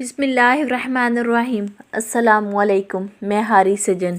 बिस्मिल्लाहिर्रहमानिर्रहीम। अस्सलामुअलैकुम। मैं हारी सजन।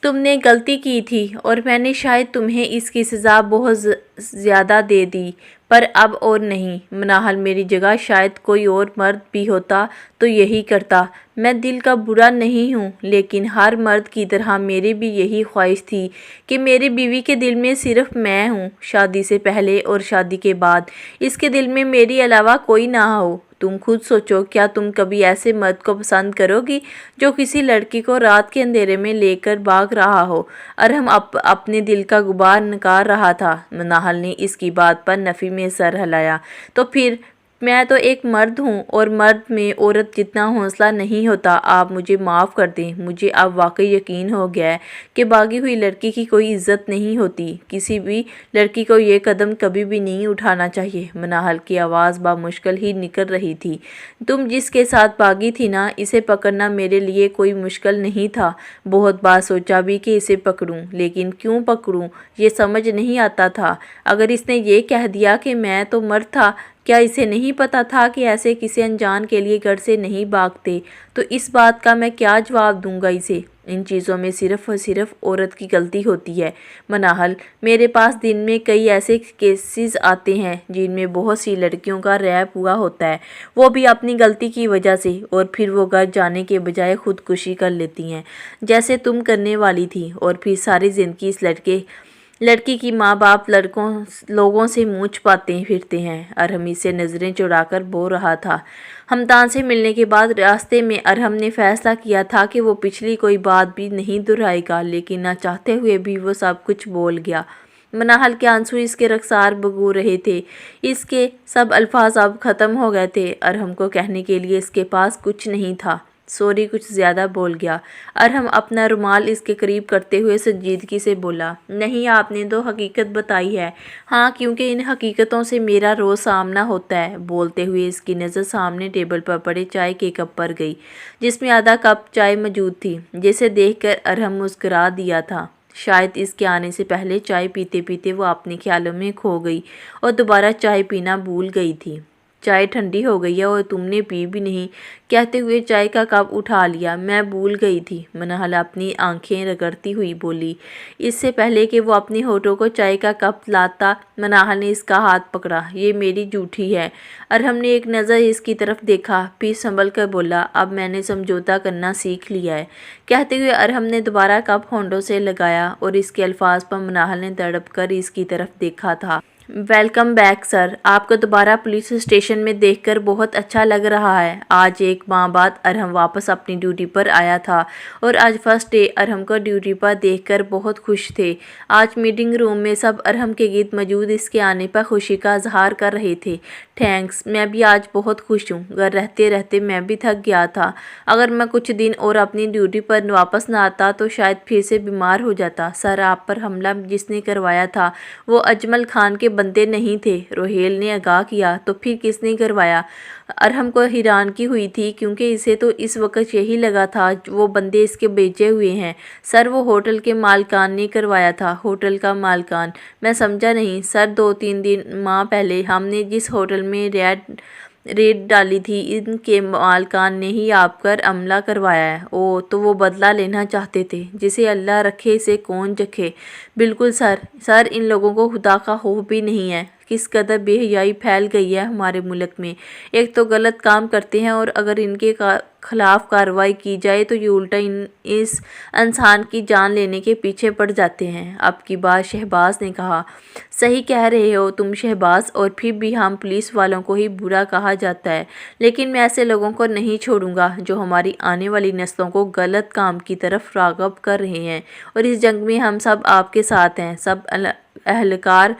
तुमने गलती की थी और मैंने शायद तुम्हें इसकी सज़ा बहुत ज़्यादा दे दी, पर अब और नहीं। मनाहल मेरी जगह शायद कोई और मर्द भी होता तो यही करता। मैं दिल का बुरा नहीं हूँ, लेकिन हर मर्द की तरह मेरी भी यही ख्वाहिश थी कि मेरी बीवी के दिल में सिर्फ मैं हूँ, शादी से पहले और शादी के बाद इसके दिल में मेरी अलावा कोई ना हो। तुम खुद सोचो, क्या तुम कभी ऐसे मर्द को पसंद करोगी जो किसी लड़की को रात के अंधेरे में लेकर भाग रहा हो? अरहम अपने दिल का गुबार नकार रहा था। मनाहल ने इसकी बात पर नफ़ी में सर हिलाया। तो फिर मैं तो एक मर्द हूँ और मर्द में औरत जितना हौसला नहीं होता। आप मुझे माफ़ कर दें। मुझे अब वाकई यकीन हो गया है कि भागी हुई लड़की की कोई इज्जत नहीं होती। किसी भी लड़की को ये कदम कभी भी नहीं उठाना चाहिए। मनाहल की आवाज़ बामुश्किल ही निकल रही थी। तुम जिसके साथ भागी थी ना, इसे पकड़ना मेरे लिए कोई मुश्किल नहीं था। बहुत बार सोचा भी कि इसे पकड़ूं, लेकिन क्यों पकड़ूं ये समझ नहीं आता था। अगर इसने ये कह दिया कि मैं तो मर्द था, क्या इसे नहीं पता था कि ऐसे किसी अनजान के लिए घर से नहीं भागते? तो इस बात का मैं क्या जवाब दूंगा इसे? इन चीज़ों में सिर्फ़ और सिर्फ औरत की गलती होती है। मनाहल, मेरे पास दिन में कई ऐसे केसेस आते हैं जिनमें बहुत सी लड़कियों का रेप हुआ होता है, वो भी अपनी गलती की वजह से, और फिर वो घर जाने के बजाय खुदकुशी कर लेती हैं, जैसे तुम करने वाली थी। और फिर सारी ज़िंदगी इस लड़की की माँ बाप लोगों से मुँह छिपाते फिरते हैं। अरहम से नज़रें चुराकर बो रहा था। हमदान से मिलने के बाद रास्ते में अरहम ने फैसला किया था कि वो पिछली कोई बात भी नहीं दोहराएगा, लेकिन ना चाहते हुए भी वो सब कुछ बोल गया। मनाहल के आंसू इसके रख्सार बगू रहे थे। इसके सब अल्फाज अब ख़त्म हो गए थे। अरहम को कहने के लिए इसके पास कुछ नहीं था। सॉरी, कुछ ज़्यादा बोल गया। अरहम अपना रुमाल इसके करीब करते हुए संजीदगी से बोला, नहीं, आपने तो हकीकत बताई है। हाँ, क्योंकि इन हकीकतों से मेरा रोज़ सामना होता है। बोलते हुए इसकी नज़र सामने टेबल पर पड़े चाय के कप पर गई, जिसमें आधा कप चाय मौजूद थी, जिसे देखकर अरहम मुस्कुरा दिया था। शायद इसके आने से पहले चाय पीते पीते वो अपने ख्यालों में खो गई और दोबारा चाय पीना भूल गई थी। चाय ठंडी हो गई है और तुमने पी भी नहीं, कहते हुए चाय का कप उठा लिया। मैं भूल गई थी, मनाहल अपनी आंखें रगड़ती हुई बोली। इससे पहले कि वो अपने होठों को चाय का कप लाता, मनाहल ने इसका हाथ पकड़ा। ये मेरी जूठी है। अरहम ने एक नज़र इसकी तरफ देखा, फिर संभल कर बोला, अब मैंने समझौता करना सीख लिया है। कहते हुए अरहम ने दोबारा कप होंठों से लगाया और इसके अल्फाज पर मनाहल ने तड़प कर इसकी तरफ देखा था। वेलकम बैक सर, आपको दोबारा पुलिस स्टेशन में देखकर बहुत अच्छा लग रहा है। आज एक माह बाद अरहम वापस अपनी ड्यूटी पर आया था और आज फर्स्ट डे अरहम को ड्यूटी पर देखकर बहुत खुश थे। आज मीटिंग रूम में सब अरहम के गीत मौजूद इसके आने पर खुशी का इजहार कर रहे थे। थैंक्स, मैं भी आज बहुत खुश हूँ। घर रहते रहते मैं भी थक गया था। अगर मैं कुछ दिन और अपनी ड्यूटी पर वापस न आता तो शायद फिर से बीमार हो जाता। सर, आप पर हमला जिसने करवाया था वो अजमल खान के बंदे नहीं थे, रोहेल ने आगाह किया। तो फिर किसने करवाया? अरहम को हैरानगी हुई थी, क्योंकि इसे तो इस वक्त यही लगा था वो बंदे इसके भेजे हुए हैं। सर, वो होटल के मालकान ने करवाया था। होटल का मालकान? मैं समझा नहीं सर। 2-3 दिन माह पहले हमने जिस होटल में रेड डाली थी, इनके मालकान ने ही आप पर हमला करवाया है। ओ, तो वो बदला लेना चाहते थे। जिसे अल्लाह रखे इसे कौन रखे। बिल्कुल सर, इन लोगों को खुदा का खौफ भी नहीं है। किस कदर बेहयाई फैल गई है हमारे मुल्क में। एक तो गलत काम करते हैं और अगर इनके खिलाफ कार्रवाई की जाए तो ये उल्टा इस इंसान की जान लेने के पीछे पड़ जाते हैं। अब की बात शहबाज ने कहा। सही कह रहे हो तुम शहबाज, और फिर भी हम पुलिस वालों को ही बुरा कहा जाता है, लेकिन मैं ऐसे लोगों को नहीं छोड़ूंगा जो हमारी आने वाली नस्लों को गलत काम की तरफ राग़िब कर रहे हैं। और इस जंग में हम सब आपके साथ हैं। सब अहलकार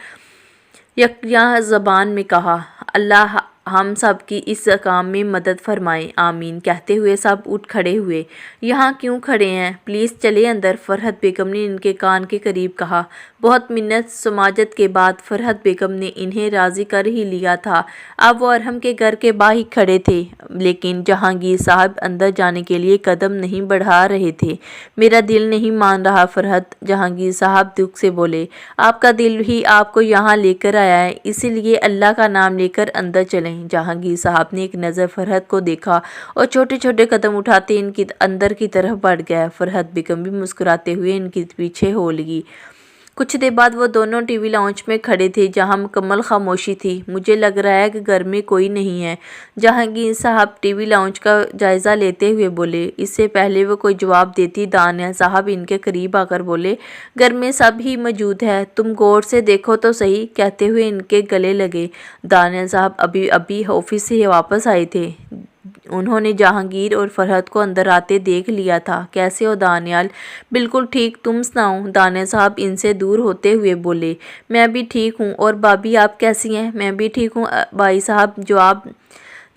यकजा ज़बान में कहा। अल्लाह हम सब की इस काम में मदद फरमाए, आमीन। कहते हुए सब उठ खड़े हुए। यहाँ क्यों खड़े हैं? प्लीज़ चले अंदर, फरहत बेगम ने इनके कान के करीब कहा। बहुत मिन्नत समाजत के बाद फरहत बेगम ने इन्हें राज़ी कर ही लिया था। अब वो अरहम के घर के बाहर खड़े थे। لیکن جہانگیر صاحب اندر جانے کے لیے قدم نہیں بڑھا رہے تھے۔ میرا دل نہیں مان رہا فرحت، جہانگیر صاحب دکھ سے بولے۔ آپ کا دل ہی آپ کو یہاں لے کر آیا ہے، اسی لیے اللہ کا نام لے کر اندر چلیں۔ جہانگیر صاحب نے ایک نظر فرحت کو دیکھا اور چھوٹے چھوٹے قدم اٹھاتے ان کی اندر کی طرف بڑھ گیا۔ فرحت بیگم بھی مسکراتے ہوئے ان کے پیچھے ہو لگی۔ کچھ دیر بعد وہ دونوں ٹی وی لاؤنج میں کھڑے تھے جہاں مکمل خاموشی تھی۔ مجھے لگ رہا ہے کہ گھر میں کوئی نہیں ہے، جہانگیر صاحب ٹی وی لاؤنج کا جائزہ لیتے ہوئے بولے۔ اس سے پہلے وہ کوئی جواب دیتی دانیال صاحب ان کے قریب آ کر بولے، گھر میں سب ہی موجود ہے، تم غور سے دیکھو تو صحیح، کہتے ہوئے ان کے گلے لگے۔ دانیال صاحب ابھی آفس سے واپس آئے تھے۔ انہوں نے جہانگیر اور فرحت کو اندر آتے دیکھ لیا تھا۔ کیسے ہو دانیال؟ بالکل ٹھیک، تم سناؤ؟ دانیال صاحب ان سے دور ہوتے ہوئے بولے۔ میں بھی ٹھیک ہوں، اور بھابھی آپ کیسی ہیں؟ میں بھی ٹھیک ہوں بھائی صاحب،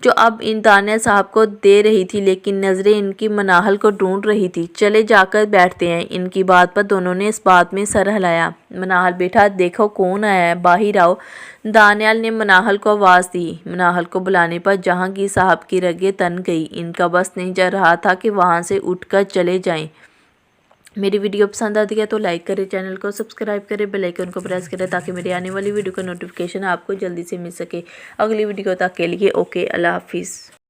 جو اب ان دانیال صاحب کو دے رہی تھی، لیکن نظریں ان کی مناہل کو ڈھونڈ رہی تھی۔ چلے جا کر بیٹھتے ہیں۔ ان کی بات پر دونوں نے اس بات میں سر ہلایا۔ مناہل بیٹا دیکھو کون آیا ہے، باہر آؤ۔ دانیال نے مناہل کو آواز دی۔ مناہل کو بلانے پر جہانگیر صاحب کی رگیں تن گئی۔ ان کا بس نہیں چل رہا تھا کہ وہاں سے اٹھ کر چلے جائیں۔ میری ویڈیو پسند آتی ہے تو لائک کریں، چینل کو سبسکرائب کریں، بیل آئیکن کو پریس کریں تاکہ میری آنے والی ویڈیو کا نوٹیفیکیشن آپ کو جلدی سے مل سکے۔ اگلی ویڈیو تک کے لیے اوکے، اللہ حافظ۔